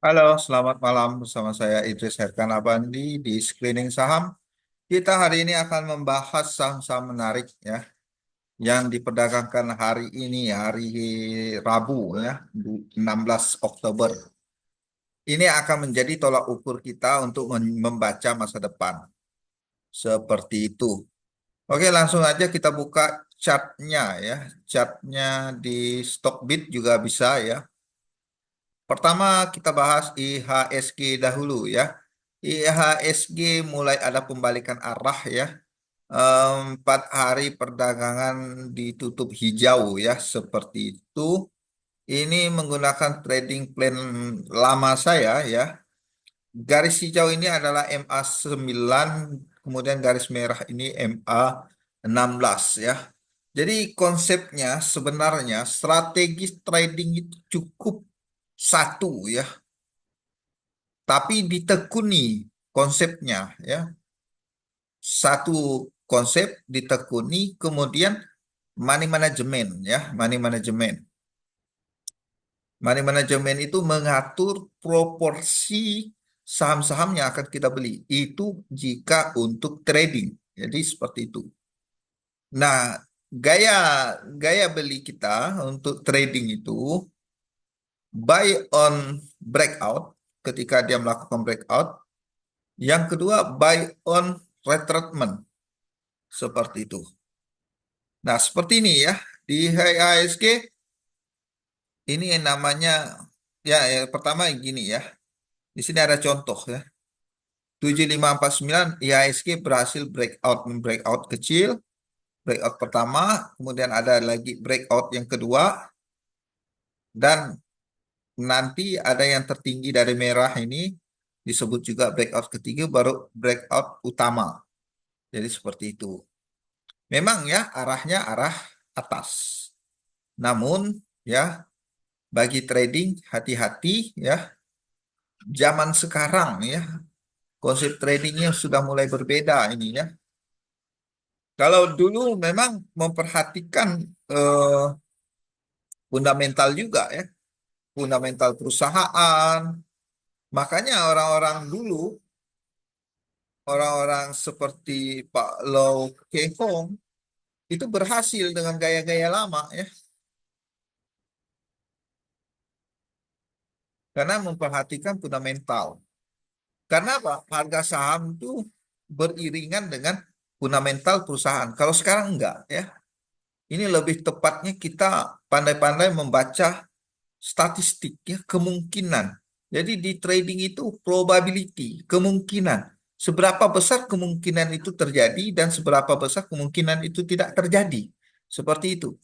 Halo, selamat malam bersama saya Idris Herkan Abandi di Screening Saham. Kita hari ini akan membahas saham-saham menarik ya yang diperdagangkan hari ini, hari Rabu ya, 16 Oktober. Ini akan menjadi tolak ukur kita untuk membaca masa depan. Seperti itu. Oke, langsung aja kita buka chartnya ya. Chartnya di Stockbit juga bisa ya. Pertama kita bahas IHSG dahulu ya. IHSG mulai ada pembalikan arah ya. 4 hari perdagangan ditutup hijau ya, seperti itu. Ini menggunakan trading plan lama saya ya. Garis hijau ini adalah MA9, kemudian garis merah ini MA16 ya. Jadi konsepnya sebenarnya strategi trading itu cukup satu ya, tapi ditekuni konsepnya ya. Satu konsep ditekuni, kemudian money management ya, money management. Money management itu mengatur proporsi saham-saham yang akan kita beli. Itu jika untuk trading. Jadi seperti itu. Nah, gaya gaya beli kita untuk trading itu buy on breakout ketika dia melakukan breakout. Yang kedua buy on retracement seperti itu. Nah, seperti ini ya. Di IHSG ini yang namanya ya, pertama gini ya. Di sini ada contoh ya. 7549 IHSG berhasil breakout, breakout kecil, breakout pertama, kemudian ada lagi breakout yang kedua, dan nanti ada yang tertinggi dari merah ini disebut juga breakout ketiga, baru breakout utama. Jadi seperti itu. Memang ya arahnya arah atas. Namun ya, bagi trading hati-hati ya. Zaman sekarang ya, konsep tradingnya sudah mulai berbeda ini ya. Kalau dulu memang memperhatikan eh, fundamental juga ya, fundamental perusahaan. Makanya orang-orang dulu, orang-orang seperti Pak Lau Kee Hong itu berhasil dengan gaya-gaya lama ya, karena memperhatikan fundamental. Karena apa? Harga saham itu beriringan dengan fundamental perusahaan. Kalau sekarang enggak ya. Ini lebih tepatnya kita pandai-pandai membaca statistik ya, kemungkinan. Jadi di trading itu probability, kemungkinan. Seberapa besar kemungkinan itu terjadi dan seberapa besar kemungkinan itu tidak terjadi. Seperti itu.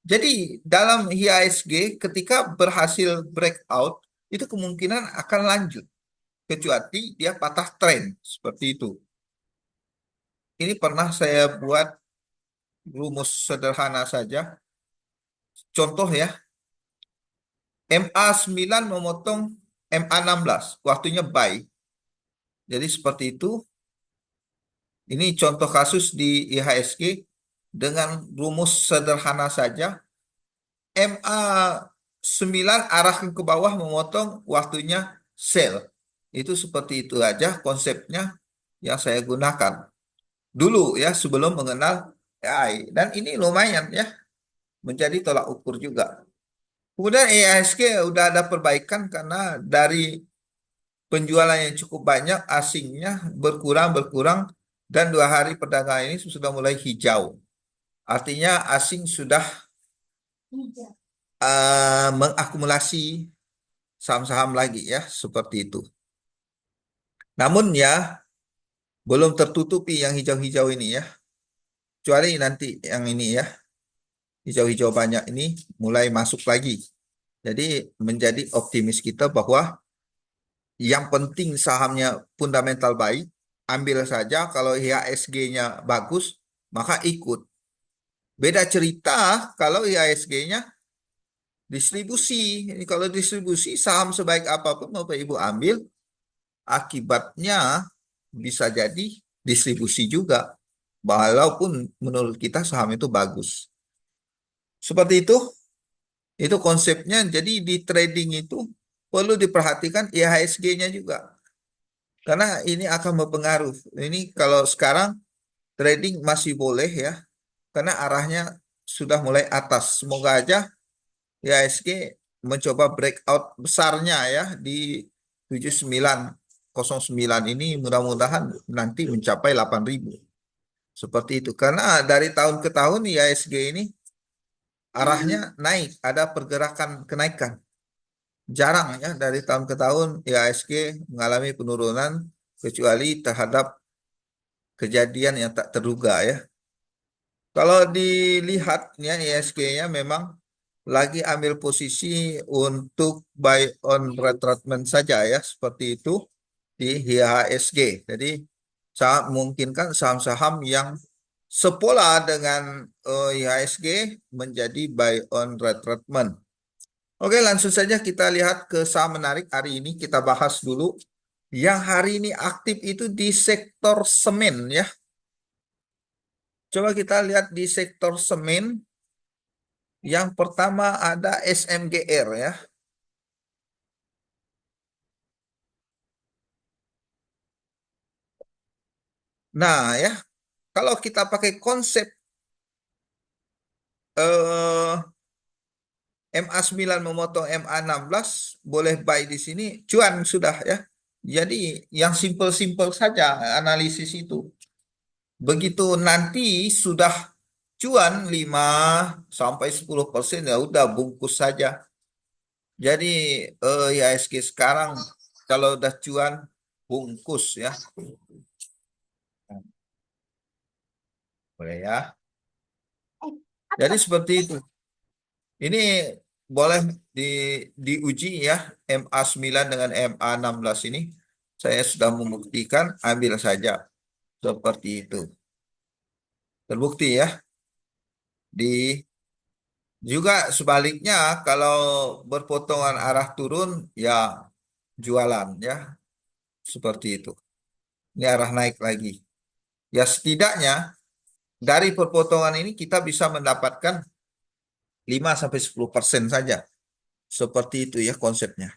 Jadi dalam IHSG ketika berhasil breakout, itu kemungkinan akan lanjut. Kecuali dia patah tren. Seperti itu. Ini pernah saya buat rumus sederhana saja. Contoh ya, MA9 memotong MA16, waktunya buy. Jadi seperti itu. Ini contoh kasus di IHSG dengan rumus sederhana saja. MA9 arahkan ke bawah memotong, waktunya sell. Itu seperti itu aja konsepnya yang saya gunakan. Dulu ya, sebelum mengenal AI. Dan ini lumayan ya, menjadi tolak ukur juga. Kemudian IHSG udah ada perbaikan karena dari penjualan yang cukup banyak, asingnya berkurang dan 2 hari perdagangan ini sudah mulai hijau. Artinya asing sudah mengakumulasi saham-saham lagi ya, seperti itu. Namun ya belum tertutupi yang hijau-hijau ini ya. Kecuali nanti yang ini ya, hijau-hijau banyak ini mulai masuk lagi. Jadi menjadi optimis kita bahwa yang penting sahamnya fundamental baik, ambil saja. Kalau IHSG-nya bagus, maka ikut. Beda cerita kalau IHSG-nya distribusi. Ini kalau distribusi, saham sebaik apapun Bapak Ibu ambil, akibatnya bisa jadi distribusi juga. Walaupun menurut kita saham itu bagus. Seperti itu konsepnya. Jadi di trading itu perlu diperhatikan IHSG-nya juga. Karena ini akan berpengaruh. Ini kalau sekarang trading masih boleh ya, karena arahnya sudah mulai atas. Semoga aja IHSG mencoba breakout besarnya ya di 7909 ini, mudah-mudahan nanti mencapai 8.000. Seperti itu. Karena dari tahun ke tahun IHSG ini arahnya naik, ada pergerakan kenaikan. Jarang ya dari tahun ke tahun IHSG mengalami penurunan kecuali terhadap kejadian yang tak terduga ya. Kalau dilihat ya IHSG-nya memang lagi ambil posisi untuk buy on retracement saja ya, seperti itu di IHSG. Jadi sangat memungkinkan saham-saham yang sepola dengan IHSG menjadi buy on retracement. Oke, langsung saja kita lihat ke saham menarik hari ini. Kita bahas dulu. Yang hari ini aktif itu di sektor semen ya. Coba kita lihat di sektor semen. Yang pertama ada SMGR ya. Nah ya, kalau kita pakai konsep eh, MA9 memotong MA16, boleh buy di sini, cuan sudah ya. Jadi yang simple-simple saja analisis itu. Begitu nanti sudah cuan 5 sampai 10% ya udah bungkus saja. Jadi IHSG sekarang kalau udah cuan bungkus ya. Boleh ya. Jadi seperti itu. Ini boleh di, diuji ya MA9 dengan MA16 ini. Saya sudah membuktikan, ambil saja seperti itu. Terbukti ya. Di juga sebaliknya kalau berpotongan arah turun ya jualan ya seperti itu. Ini arah naik lagi. Ya setidaknya dari perpotongan ini kita bisa mendapatkan 5 sampai 10% saja. Seperti itu ya konsepnya.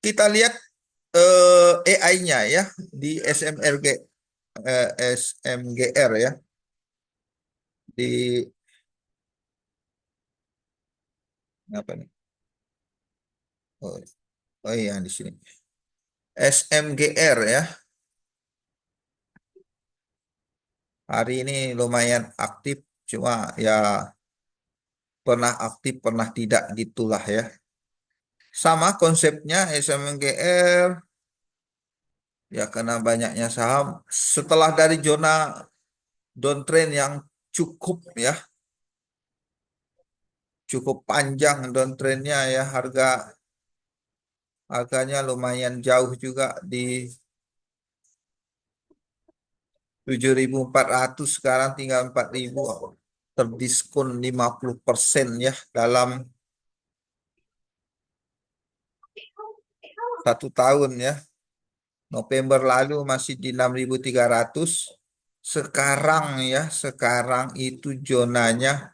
Kita lihat AI-nya ya di SMGR ya. Di apa nih? Oh, oh iya di sini. SMGR ya. Hari ini lumayan aktif, cuma ya pernah aktif, pernah tidak gitulah ya. Sama konsepnya SMGR, ya karena banyaknya saham. Setelah dari zona downtrend yang cukup ya, cukup panjang downtrendnya ya, harganya lumayan jauh juga di 7.400, sekarang tinggal 4.000, terdiskon 50% ya dalam 1 tahun ya. November lalu masih di 6.300. Sekarang itu zonanya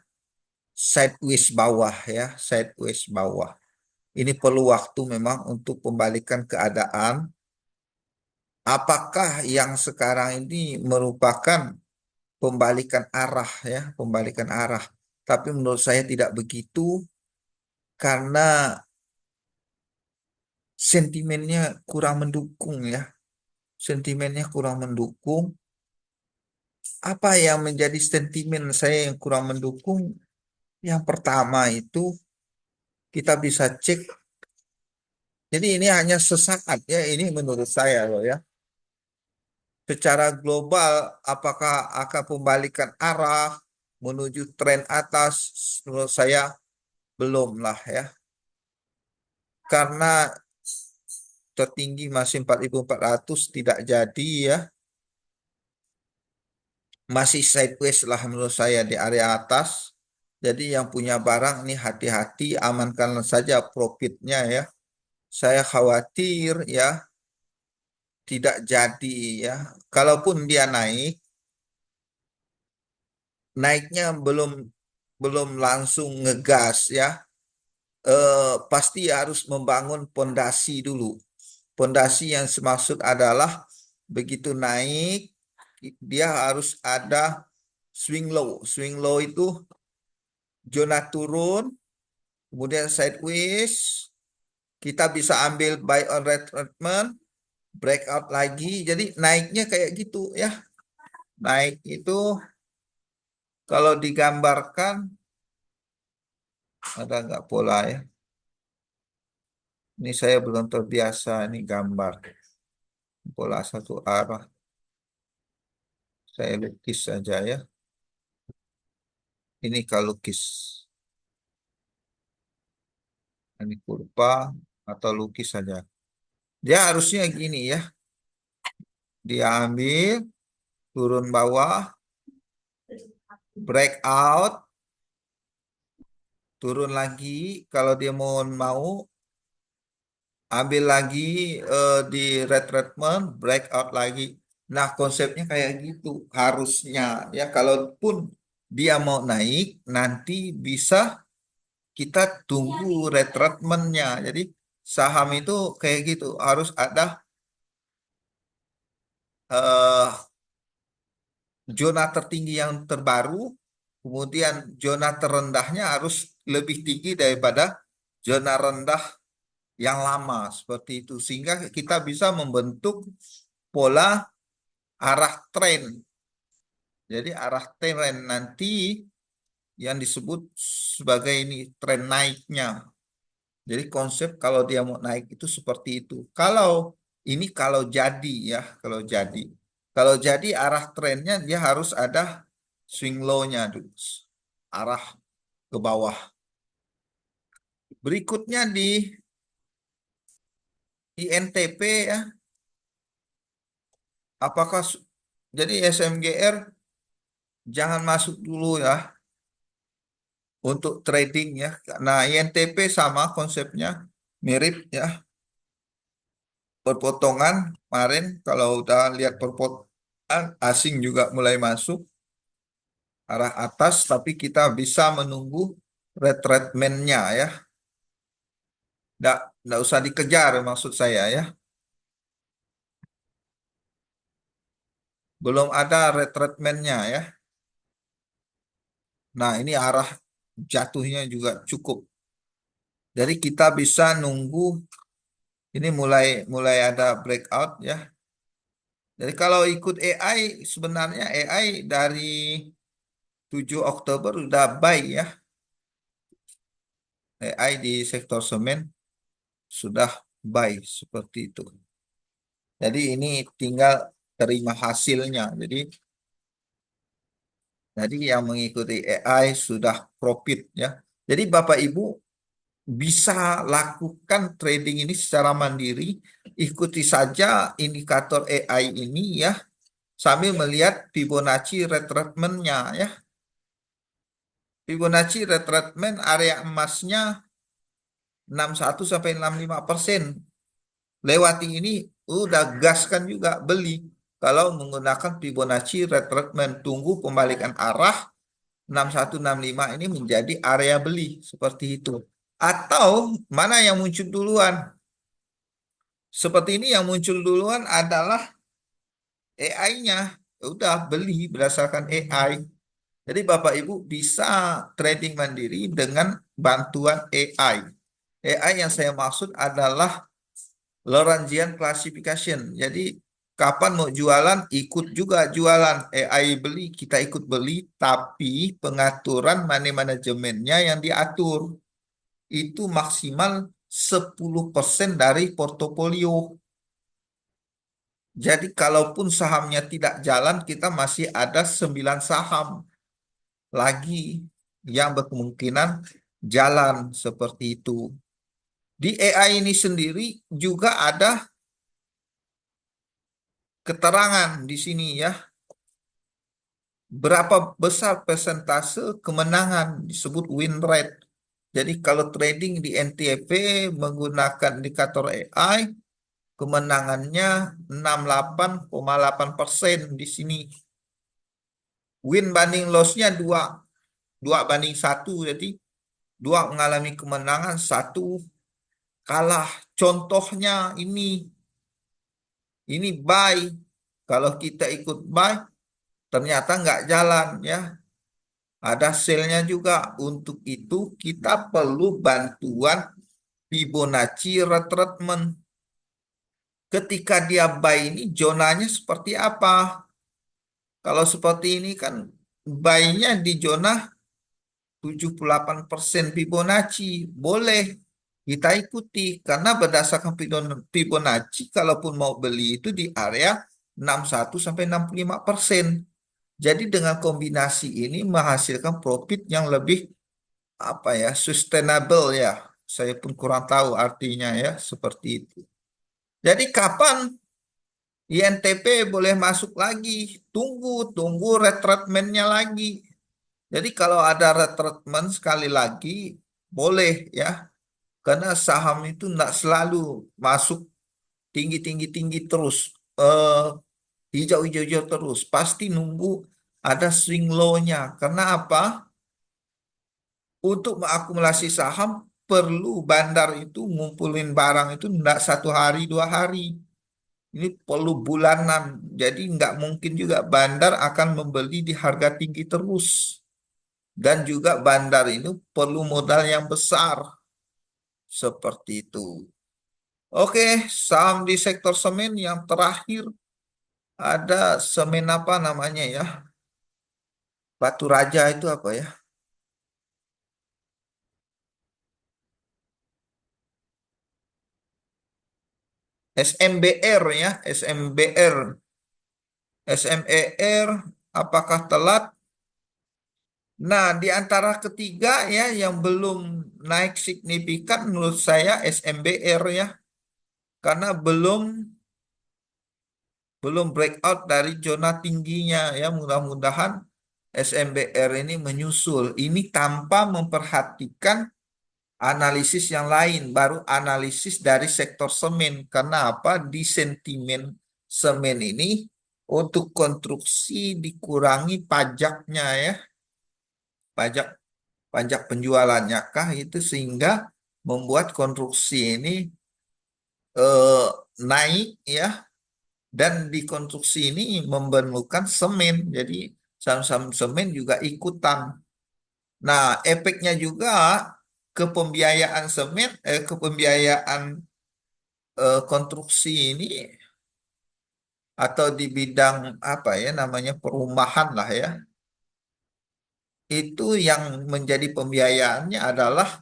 sideways bawah ya, sideways bawah. Ini perlu waktu memang untuk pembalikan keadaan. Apakah yang sekarang ini merupakan pembalikan arah ya, pembalikan arah. Tapi menurut saya tidak begitu karena sentimennya kurang mendukung ya. Sentimennya kurang mendukung. Apa yang menjadi sentimen saya yang kurang mendukung? Yang pertama itu kita bisa cek. Jadi ini hanya sesaat ya, ini menurut saya loh ya. Secara global, apakah akan pembalikan arah menuju tren atas? Menurut saya belum lah ya. Karena tertinggi masih 4.400 tidak jadi ya. Masih sideways lah menurut saya di area atas. Jadi yang punya barang ini hati-hati, amankan saja profitnya ya. Saya khawatir ya tidak jadi ya. Kalaupun dia naik, naiknya belum belum langsung ngegas ya. pasti harus membangun pondasi dulu. Pondasi yang semaksud adalah begitu naik, dia harus ada swing low. Swing low itu zona turun, kemudian sideways, kita bisa ambil buy on retracement, breakout lagi. Jadi naiknya kayak gitu ya. Naik itu kalau digambarkan, ada nggak pola ya? Ini saya belum terbiasa ini gambar. Pola satu arah. Saya lukis saja ya. Ini kalau lukis. Ini kurva atau lukis saja. Dia harusnya gini ya. Dia ambil, turun bawah, breakout, turun lagi. Kalau dia mau ambil lagi di retracement, breakout lagi. Nah, konsepnya kayak gitu harusnya ya. Kalaupun dia mau naik, nanti bisa kita tunggu retracementnya. Jadi saham itu kayak gitu harus ada eh, zona tertinggi yang terbaru, kemudian zona terendahnya harus lebih tinggi daripada zona rendah yang lama seperti itu sehingga kita bisa membentuk pola arah tren. Jadi arah tren nanti yang disebut sebagai ini tren naiknya. Jadi konsep kalau dia mau naik itu seperti itu. Kalau ini kalau jadi ya, kalau jadi. Kalau jadi arah trennya dia harus ada swing low-nya dulu. Arah ke bawah. Berikutnya di INTP ya, apakah jadi SMGR jangan masuk dulu ya untuk trading ya. Nah, INTP sama konsepnya mirip ya. Perpotongan kemarin kalau udah lihat perpotongan asing juga mulai masuk arah atas tapi kita bisa menunggu retracement-nya ya. Nggak usah dikejar maksud saya ya. Belum ada retracement-nya ya. Nah, ini arah jatuhnya juga cukup. Jadi kita bisa nunggu ini mulai mulai ada breakout ya. Jadi kalau ikut AI sebenarnya AI dari 7 Oktober udah buy ya. AI di sektor semen sudah buy seperti itu. Jadi ini tinggal terima hasilnya. Jadi yang mengikuti AI sudah profit ya. Jadi Bapak Ibu bisa lakukan trading ini secara mandiri, ikuti saja indikator AI ini ya, sambil melihat Fibonacci retracement-nya ya. Fibonacci retracement area emasnya 61 sampai 65%. Lewati ini udah gaskan juga beli. Kalau menggunakan Fibonacci retracement, tunggu pembalikan arah 6165 ini menjadi area beli seperti itu. Atau mana yang muncul duluan? Seperti ini yang muncul duluan adalah AI-nya. Udah beli berdasarkan AI. Jadi Bapak Ibu bisa trading mandiri dengan bantuan AI. AI yang saya maksud adalah Lorentzian classification. Jadi kapan mau jualan ikut juga jualan. AI beli kita ikut beli tapi pengaturan money manajemennya yang diatur itu maksimal 10% dari portofolio. Jadi kalaupun sahamnya tidak jalan kita masih ada 9 saham lagi yang berkemungkinan jalan seperti itu. Di AI ini sendiri juga ada keterangan di sini ya. Berapa besar persentase kemenangan disebut win rate. Jadi kalau trading di NTP menggunakan indikator AI, kemenangannya 68,8% di sini. Win banding loss-nya 2 banding 1. Jadi dua mengalami kemenangan, satu kalah. Contohnya ini buy. Kalau kita ikut buy, ternyata nggak jalan ya. Ada sale-nya juga. Untuk itu kita perlu bantuan Fibonacci retracement. Ketika dia buy ini zonanya seperti apa? Kalau seperti ini kan buy-nya di zona 78% Fibonacci. Boleh kita ikuti karena berdasarkan Fibonacci kalaupun mau beli itu di area 61 sampai 65%. Jadi dengan kombinasi ini menghasilkan profit yang lebih apa ya, sustainable ya. Saya pun kurang tahu artinya ya, seperti itu. Jadi kapan INTP boleh masuk lagi? Tunggu retracement-nya lagi. Jadi kalau ada retracement sekali lagi boleh ya, karena saham itu tidak selalu masuk tinggi terus, eh, hijau terus. Pasti nunggu ada swing low-nya. Karena apa? Untuk mengakumulasi saham perlu bandar itu ngumpulin barang itu tidak 1 hari 2 hari. Ini perlu bulanan. Jadi nggak mungkin juga bandar akan membeli di harga tinggi terus. Dan juga bandar ini perlu modal yang besar. Seperti itu. Oke, saham di sektor semen yang terakhir ada semen apa namanya ya? Batu Raja itu apa ya? SMBR ya, SMBR. SMER apakah telat? Nah, di antara ketiga ya yang belum naik signifikan menurut saya SMBR ya, karena belum breakout dari zona tingginya ya. Mudah-mudahan SMBR ini menyusul. Ini tanpa memperhatikan analisis yang lain, baru analisis dari sektor semen. Karena apa? Di sentimen semen ini untuk konstruksi dikurangi pajaknya ya, pajak pajak penjualannya kah itu, sehingga membuat konstruksi ini eh, naik ya, dan di konstruksi ini memerlukan semen. Jadi saham-saham semen juga ikutan. Nah, efeknya juga ke pembiayaan semen, ke pembiayaan konstruksi ini, atau di bidang apa ya namanya, perumahan lah ya. Itu yang menjadi pembiayaannya adalah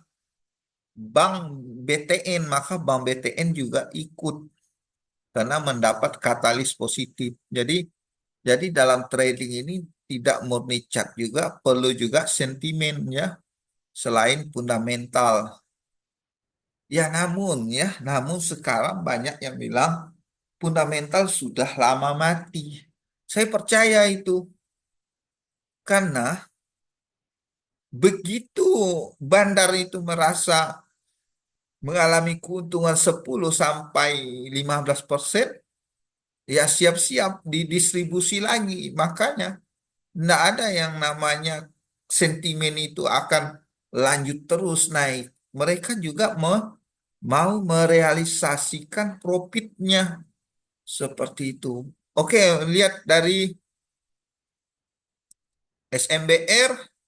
bank BTN, maka bank BTN juga ikut karena mendapat katalis positif. Jadi dalam trading ini tidak murni chart, juga perlu juga sentimen ya, selain fundamental. Namun sekarang banyak yang bilang fundamental sudah lama mati. Saya percaya itu karena begitu bandar itu merasa mengalami keuntungan 10 sampai 15%, ya siap-siap didistribusi lagi. Makanya tidak ada yang namanya sentimen itu akan lanjut terus naik. Mereka juga mau merealisasikan profitnya seperti itu. Oke, lihat dari SMBR.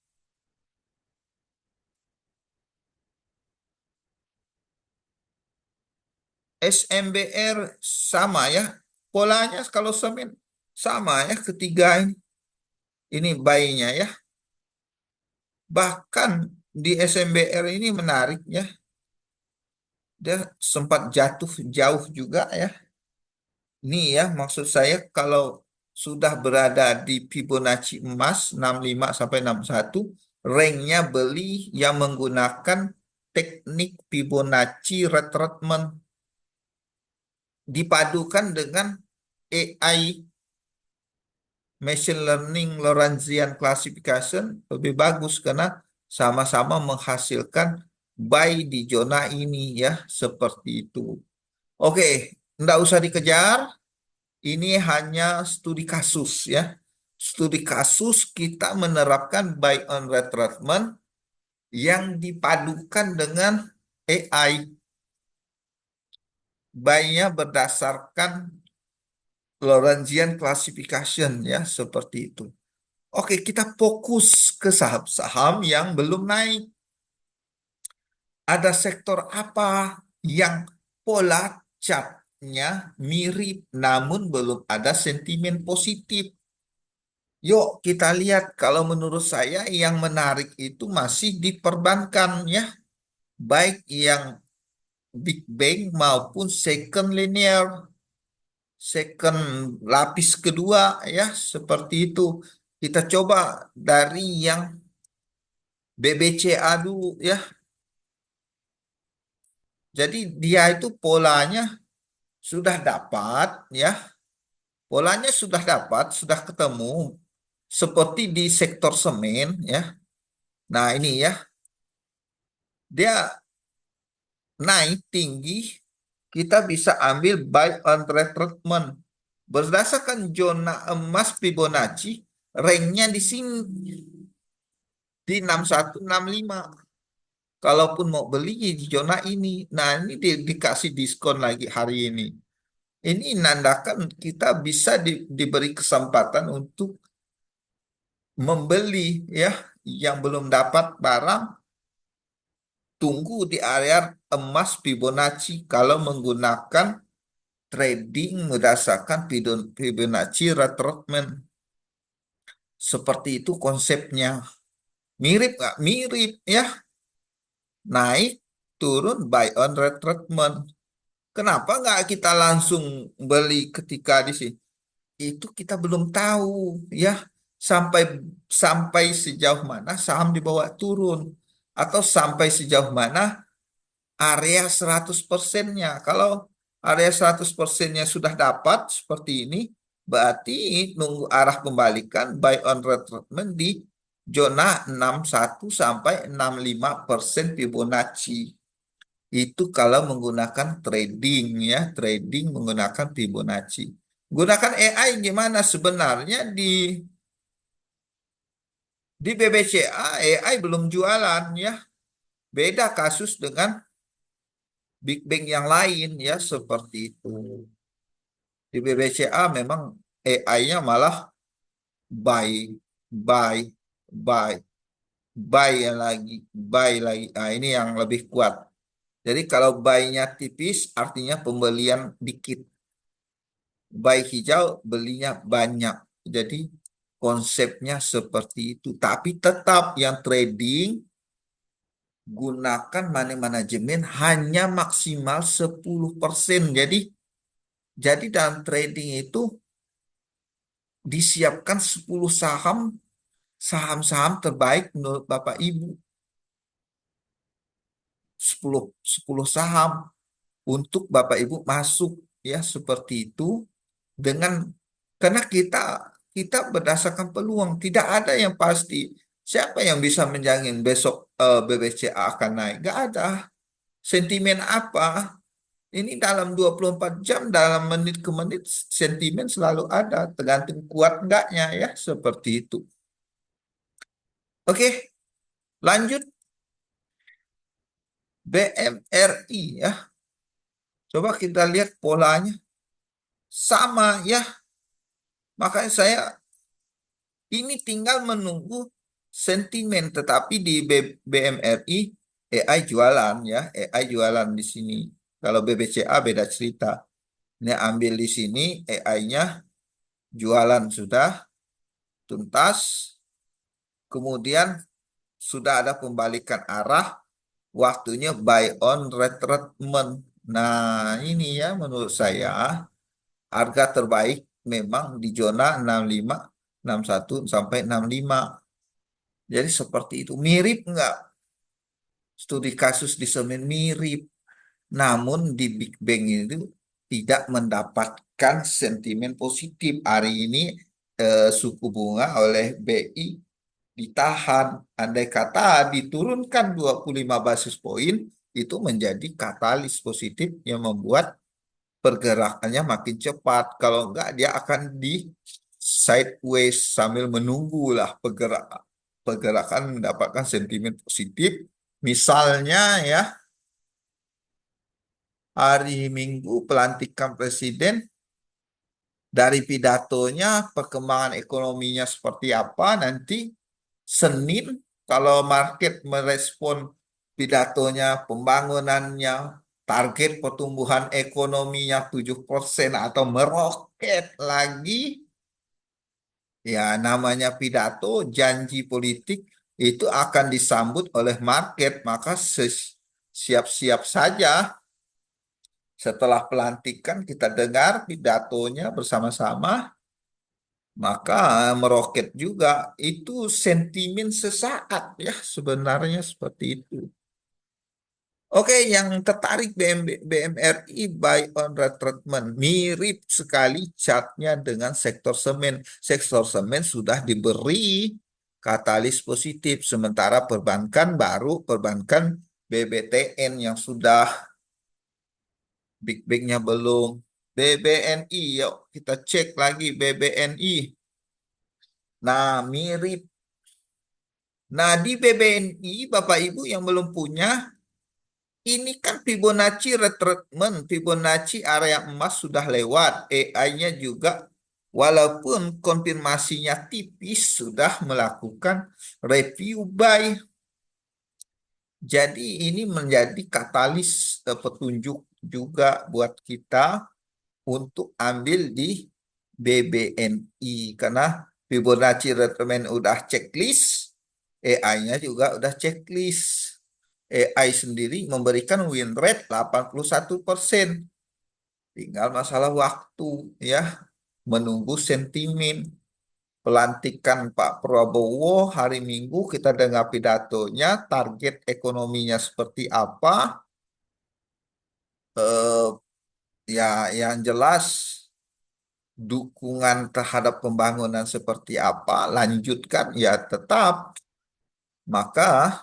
SMBR sama ya. Polanya kalau semen sama ya, ketiga ini. Ini buy-nya ya. Bahkan di SMBR ini menarik ya. Dia sempat jatuh jauh juga ya. Ini ya, maksud saya kalau sudah berada di Fibonacci emas 65 sampai 61, range-nya beli yang menggunakan teknik Fibonacci retracement dipadukan dengan AI, machine learning Lorentzian classification, lebih bagus karena sama-sama menghasilkan buy di zona ini ya, seperti itu. Oke, enggak usah dikejar. Ini hanya studi kasus ya. Studi kasus kita menerapkan buy on retracement yang dipadukan dengan AI. Buy-nya berdasarkan Lorentzian classification ya, seperti itu. Oke, kita fokus ke saham-saham yang belum naik. Ada sektor apa yang pola chartnya mirip namun belum ada sentimen positif? Yuk kita lihat, kalau menurut saya yang menarik itu masih di perbankan ya, baik yang Big Bang maupun second linear, second lapis kedua ya, seperti itu. Kita coba dari yang BBCA dulu ya. Jadi dia itu polanya sudah dapat ya, polanya sudah dapat, sudah ketemu seperti di sektor semen ya. Nah, ini ya, dia naik tinggi, kita bisa ambil buy on retracement. Berdasarkan zona emas Fibonacci, range-nya di sini di 6165. Kalaupun mau beli di zona ini, nah ini dikasih diskon lagi hari ini. Ini nandakan kita bisa diberi kesempatan untuk membeli ya, yang belum dapat barang, tunggu di area emas Fibonacci kalau menggunakan trading berdasarkan Fibonacci retracement. Seperti itu konsepnya. Mirip nggak? Mirip ya. Naik, turun, buy on retracement. Kenapa nggak kita langsung beli ketika di sini? Itu kita belum tahu ya. Sampai sampai sejauh mana saham dibawa turun. Atau sampai sejauh mana area 100%-nya. Kalau area 100%-nya sudah dapat seperti ini, berarti nunggu arah pembalikan buy on retracement di zona 61 sampai 65% Fibonacci. Itu kalau menggunakan trading ya, trading menggunakan Fibonacci. Gunakan AI gimana sebenarnya di BBCA AI belum jualan ya. Beda kasus dengan Big Bang yang lain ya, seperti itu. Di BBCA memang AI-nya malah buy, buy, buy, buy yang lagi, buy lagi. Nah, ini yang lebih kuat. Jadi kalau buy-nya tipis artinya pembelian dikit. Buy hijau belinya banyak. Jadi konsepnya seperti itu. Tapi tetap yang trading gunakan money manajemen hanya maksimal 10%. Jadi dalam trading itu disiapkan 10 saham, saham-saham terbaik menurut Bapak Ibu. 10 saham untuk Bapak Ibu masuk ya, seperti itu. Dengan karena kita berdasarkan peluang, tidak ada yang pasti. Siapa yang bisa menjamin besok BBCA akan naik? Gak ada. Sentimen apa? Ini dalam 24 jam, dalam menit ke menit, sentimen selalu ada, tergantung kuat enggaknya ya, seperti itu. Oke, lanjut BMRI ya. Coba kita lihat polanya. Sama ya, makanya saya ini tinggal menunggu sentimen, tetapi di BMRI AI jualan ya, AI jualan di sini. Kalau BBCA beda cerita. Ini ambil di sini AI-nya jualan sudah tuntas, kemudian sudah ada pembalikan arah, waktunya buy on retracement. Nah, ini ya menurut saya harga terbaik memang di zona 65, 61 sampai 65. Jadi seperti itu. Mirip nggak? Studi kasus di semen mirip. Namun di Big Bang itu tidak mendapatkan sentimen positif. Hari ini suku bunga oleh BI ditahan. Andai kata diturunkan 25 basis poin, itu menjadi katalis positif yang membuat pergerakannya makin cepat. Kalau enggak, dia akan di sideways sambil menunggulah pergerakan. pergerakan mendapatkan sentimen positif. Misalnya ya, hari Minggu pelantikan presiden, dari pidatonya perkembangan ekonominya seperti apa, nanti Senin kalau market merespon pidatonya, pembangunannya, target pertumbuhan ekonominya 7% atau meroket lagi, ya namanya pidato, janji politik itu akan disambut oleh market, maka siap-siap saja setelah pelantikan kita dengar pidatonya bersama-sama, maka meroket juga. Itu sentimen sesaat ya, sebenarnya seperti itu. Oke, yang tertarik BMRI buy on retreatment, mirip sekali chartnya dengan sektor semen. Sektor semen sudah diberi katalis positif, sementara perbankan baru perbankan BBTN yang sudah big-bignya belum. BBNI, yuk kita cek lagi BBNI. Nah, mirip. Nah, di BBNI, Bapak Ibu yang belum punya, ini kan Fibonacci retracement, Fibonacci area emas sudah lewat. AI-nya juga, walaupun konfirmasinya tipis, sudah melakukan review buy. Jadi ini menjadi katalis petunjuk juga buat kita untuk ambil di BBNI. Karena Fibonacci retracement udah checklist, AI-nya juga udah checklist. AI sendiri memberikan win rate 81%. Tinggal masalah waktu ya, menunggu sentimen. Pelantikan Pak Prabowo hari Minggu kita dengar pidatonya, target ekonominya seperti apa. Eh, ya yang jelas dukungan terhadap pembangunan seperti apa, lanjutkan ya tetap. Maka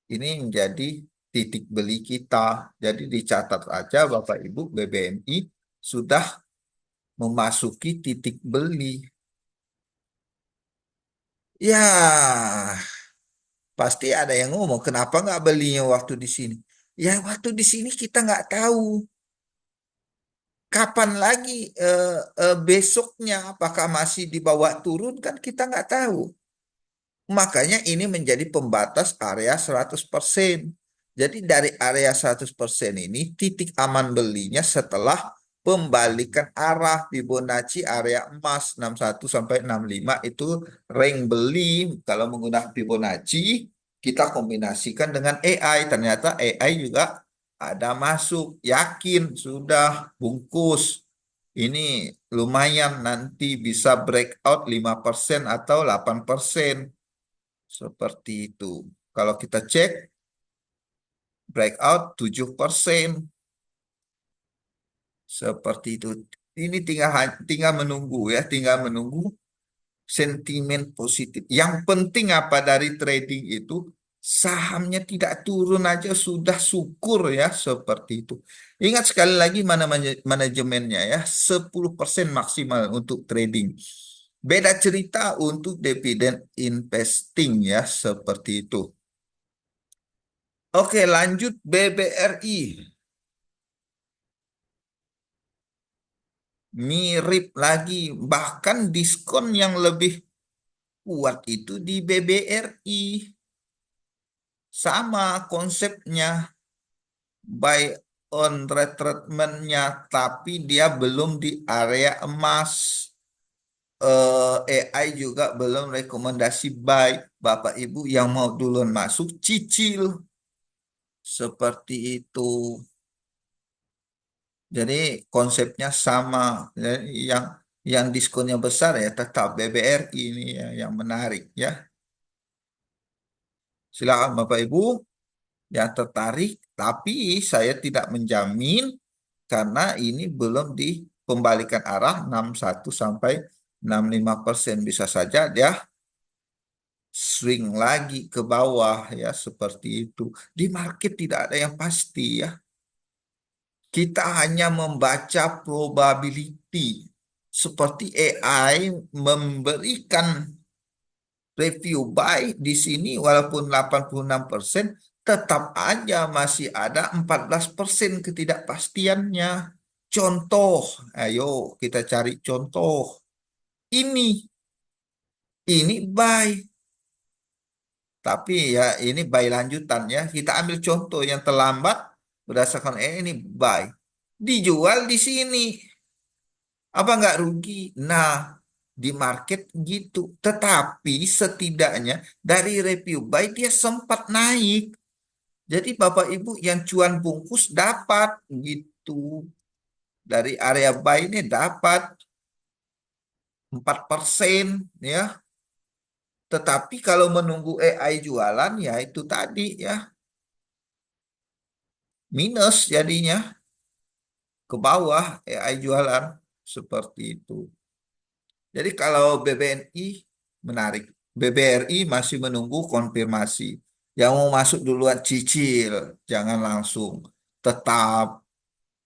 ini menjadi titik beli kita. Jadi dicatat aja Bapak Ibu, BBNI sudah memasuki titik beli. Ya, pasti ada yang ngomong, kenapa nggak belinya waktu di sini? Ya, waktu di sini kita nggak tahu kapan lagi besoknya, apakah masih dibawa turun kan kita nggak tahu. Makanya ini menjadi pembatas area 100%. Jadi dari area 100% ini titik aman belinya setelah pembalikan arah Fibonacci area emas 61 sampai 65 itu range beli. Kalau menggunakan Fibonacci kita kombinasikan dengan AI. Ternyata AI juga ada masuk. Yakin sudah bungkus. Ini lumayan nanti bisa breakout 5% atau 8%. Seperti itu. Kalau kita cek breakout 7%. Seperti itu. Ini tinggal menunggu ya, tinggal menunggu sentimen positif. Yang penting apa dari trading itu, sahamnya tidak turun aja sudah syukur ya, seperti itu. Ingat sekali lagi mana manajemennya ya, 10% maksimal untuk trading. Beda cerita untuk dividen investing ya, seperti itu. Oke, lanjut BBRI. Mirip lagi, bahkan diskon yang lebih kuat itu di BBRI. Sama konsepnya, buy on retracement-nya, tapi dia belum di area emas. AI juga belum rekomendasi buy. Bapak Ibu yang mau duluan masuk, cicil. Seperti itu. Jadi konsepnya sama. Jadi yang diskonnya besar ya tetap BBRI ini ya, yang menarik ya. Silakan Bapak Ibu yang tertarik, tapi saya tidak menjamin karena ini belum di pembalikan arah 61 sampai 65%. Bisa saja dia swing lagi ke bawah ya, seperti itu. Di market tidak ada yang pasti ya. Kita hanya membaca probability. Seperti AI memberikan review buy di sini walaupun 86%, tetap aja masih ada 14% ketidakpastiannya. Contoh, ayo kita cari contoh. Ini, ini buy. Tapi ya ini buy lanjutan ya. Kita ambil contoh yang terlambat berdasarkan ini buy. Dijual di sini. Apa nggak rugi? Nah, di market gitu. Tetapi setidaknya dari review buy dia sempat naik. Jadi Bapak Ibu yang cuan bungkus dapat gitu. Dari area buy ini dapat 4% ya. Tetapi kalau menunggu AI jualan ya itu tadi ya minus jadinya ke bawah AI jualan seperti itu. Jadi kalau BBNI menarik, BBRI masih menunggu konfirmasi. Yang mau masuk duluan cicil, jangan langsung. Tetap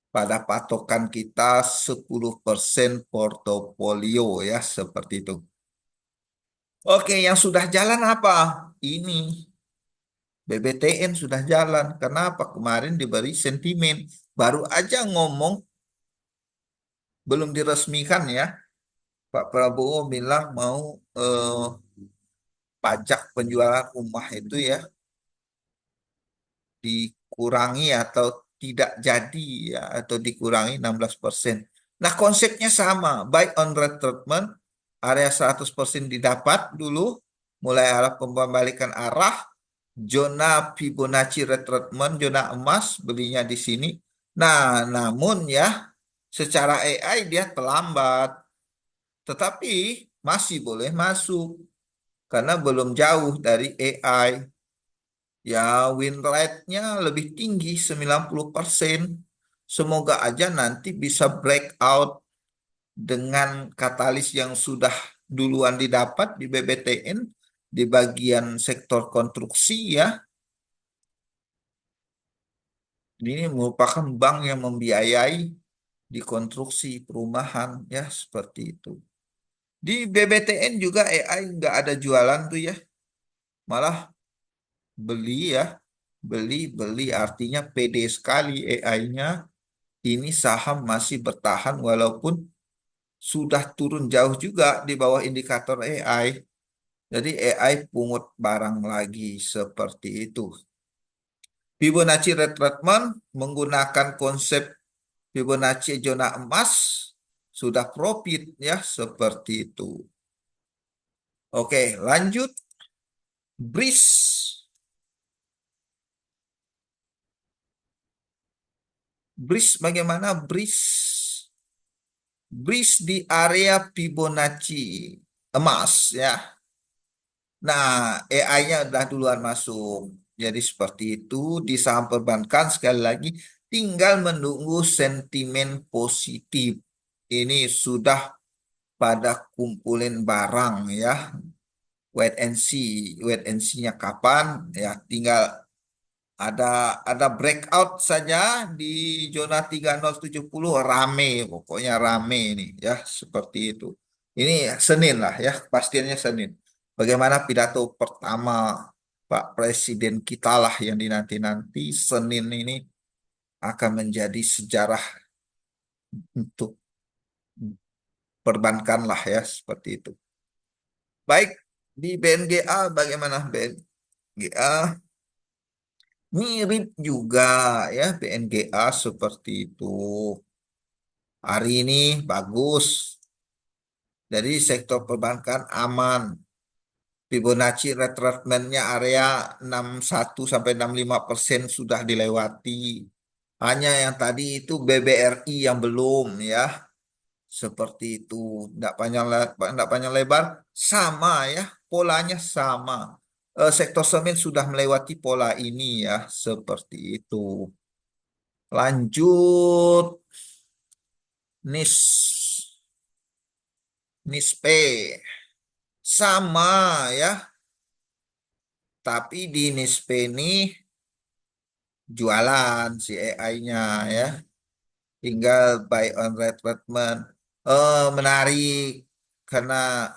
pada patokan kita 10% portofolio ya, seperti itu. Oke, yang sudah jalan apa? Ini BBTN sudah jalan. Kenapa? Kemarin diberi sentimen. Baru aja ngomong, belum diresmikan ya. Pak Prabowo bilang mau eh, pajak penjualan rumah itu ya dikurangi atau tidak jadi ya atau dikurangi 16%. Nah, konsepnya sama, buy on retracement, area 100% didapat dulu, mulai arah pembalikan arah, zona Fibonacci retracement, zona emas, belinya di sini. Nah, namun ya secara AI dia terlambat, tetapi masih boleh masuk karena belum jauh dari AI. Ya, win rate-nya lebih tinggi 90%. Semoga aja nanti bisa breakout dengan katalis yang sudah duluan didapat di BBTN di bagian sektor konstruksi ya. Ini merupakan bank yang membiayai di konstruksi perumahan ya seperti itu. Di BBTN juga AI nggak ada jualan tuh ya, malah beli ya, beli artinya pede sekali AI-nya. Ini saham masih bertahan walaupun sudah turun jauh juga di bawah indikator AI. Jadi AI pungut barang lagi seperti itu. Fibonacci retracement menggunakan konsep Fibonacci zona emas sudah profit ya seperti itu. Oke, lanjut BRIS. BRIS bagaimana BRIS? BRIS di area Fibonacci emas ya. Nah, AI-nya udah duluan masuk. Jadi seperti itu di saham perbankan sekali lagi tinggal menunggu sentimen positif. Ini sudah pada kumpulin barang ya. Wait and see, wait and see-nya kapan ya tinggal ada ada breakout saja di zona 3070 rame, pokoknya rame ini ya seperti itu. Ini Senin lah ya, pastinya Senin. Bagaimana pidato pertama Pak Presiden kita lah yang dinanti-nanti Senin ini akan menjadi sejarah untuk perbankan lah ya seperti itu. Baik di BNGA bagaimana BNGA mirip juga ya BNGA seperti itu. Hari ini bagus. Dari sektor perbankan aman. Fibonacci retracement-nya area 61 sampai 65% sudah dilewati. Hanya yang tadi itu BBRI yang belum ya. Seperti itu. Tidak panjang lebar. Sama ya. Polanya sama. Sektor semen sudah melewati pola ini ya. Seperti itu. Lanjut. NIS. NISP. Sama ya. Tapi di NISP ini jualan si AI-nya ya. Tinggal buy on retreatment. Menarik karena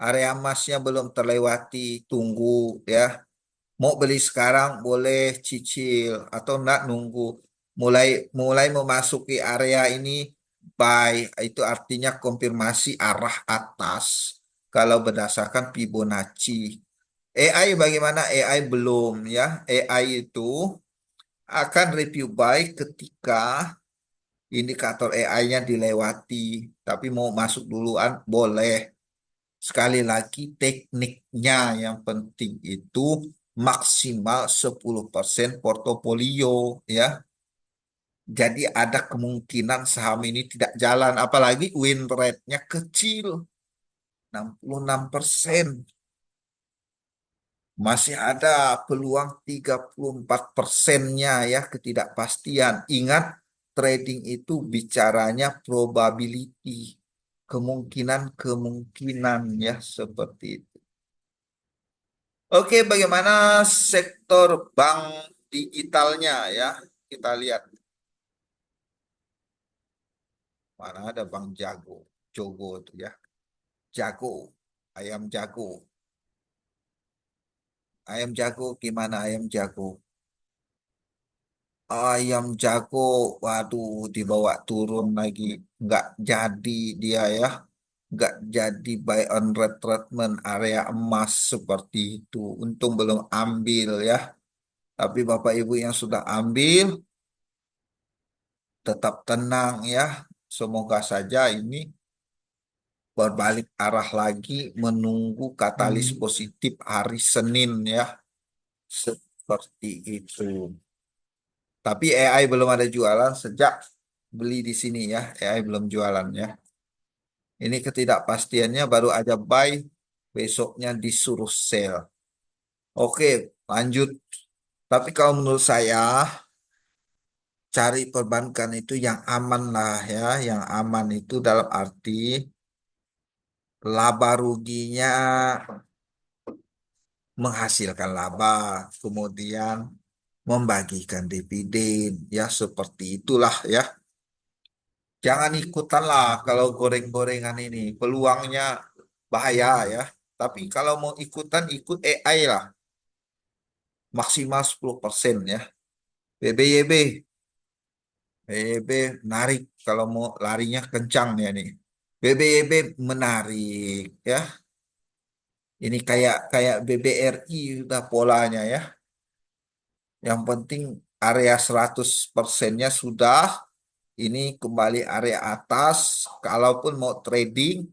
area emasnya belum terlewati, tunggu ya. Mau beli sekarang boleh cicil atau enggak nunggu mulai mulai memasuki area ini buy, itu artinya konfirmasi arah atas kalau berdasarkan Fibonacci. AI bagaimana? AI belum ya. AI itu akan review buy ketika indikator AI-nya dilewati. Tapi mau masuk duluan boleh. Sekali lagi tekniknya yang penting itu maksimal 10% portofolio ya. Jadi ada kemungkinan saham ini tidak jalan apalagi win rate-nya kecil 66%. Masih ada peluang 34%-nya ya ketidakpastian. Ingat trading itu bicaranya probability, kemungkinan-kemungkinan ya seperti itu. Oke, bagaimana sektor bank digitalnya ya? Kita lihat mana ada Bank Jago, Jogo itu ya. Jago, ayam jago. Ayam jago gimana ayam jago? Ayam jago, waduh dibawa turun lagi. Nggak jadi dia ya. Nggak jadi buy on retracement area emas seperti itu. Untung belum ambil ya. Tapi Bapak Ibu yang sudah ambil, tetap tenang ya. Semoga saja ini berbalik arah lagi menunggu katalis positif hari Senin ya. Seperti itu. Tapi AI belum ada jualan sejak beli di sini ya. AI belum jualan ya. Ini ketidakpastiannya baru aja buy, besoknya disuruh sell. Oke, lanjut. Tapi kalau menurut saya cari perbankan itu yang aman lah ya. Yang aman itu dalam arti laba ruginya menghasilkan laba, kemudian membagikan dividen, ya seperti itulah ya. Jangan ikutan lah kalau goreng-gorengan ini, peluangnya bahaya ya. Tapi kalau mau ikutan, ikut AI lah, maksimal 10% ya. BBYB, BBYB menarik kalau mau larinya kencang ya nih. BBYB menarik ya. Ini kayak kayak BBRI udah polanya ya. Yang penting area 100%-nya sudah, ini kembali area atas. Kalaupun mau trading,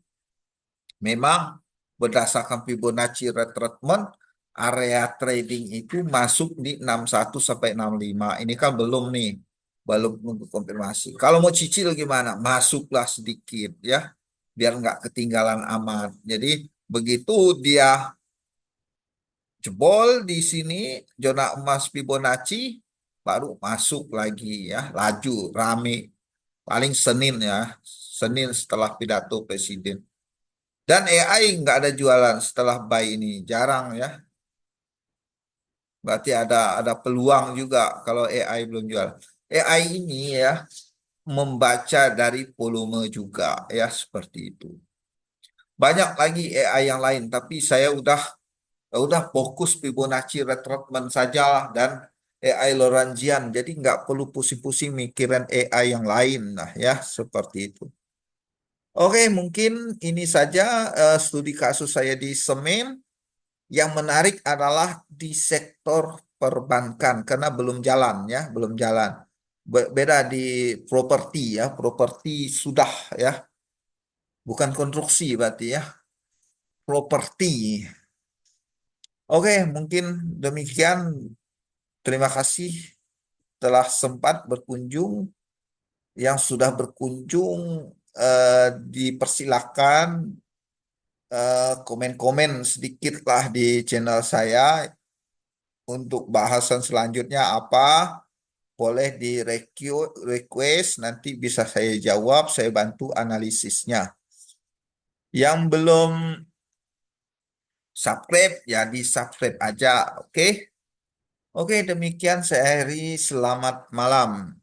memang berdasarkan Fibonacci retracement, area trading itu masuk di 61 sampai 65. Ini kan belum nih, belum nunggu konfirmasi. Kalau mau cicil gimana? Masuklah sedikit ya, biar nggak ketinggalan amat. Jadi begitu dia jebol di sini zona emas Fibonacci baru masuk lagi ya, laju rame paling Senin ya, Senin setelah pidato presiden. Dan AI nggak ada jualan setelah buy ini, jarang ya. Berarti ada peluang juga kalau AI belum jual. AI ini ya membaca dari volume juga ya seperti itu. Banyak lagi AI yang lain, tapi saya udah fokus Fibonacci retracement saja dan AI Lorentzian. Jadi nggak perlu pusing-pusing mikirin AI yang lain lah ya seperti itu. Oke, mungkin ini saja studi kasus saya di Semen. Yang menarik adalah di sektor perbankan karena belum jalan ya, belum jalan. Beda di properti ya, properti sudah ya, bukan konstruksi berarti ya, properti. Oke, mungkin demikian. Terima kasih telah sempat berkunjung. Yang sudah berkunjung dipersilakan komen-komen sedikit lah di channel saya untuk bahasan selanjutnya apa. Boleh di request, nanti bisa saya jawab, saya bantu analisisnya. Yang belum subscribe, ya di subscribe aja, oke? Oke, demikian saya Heri, selamat malam.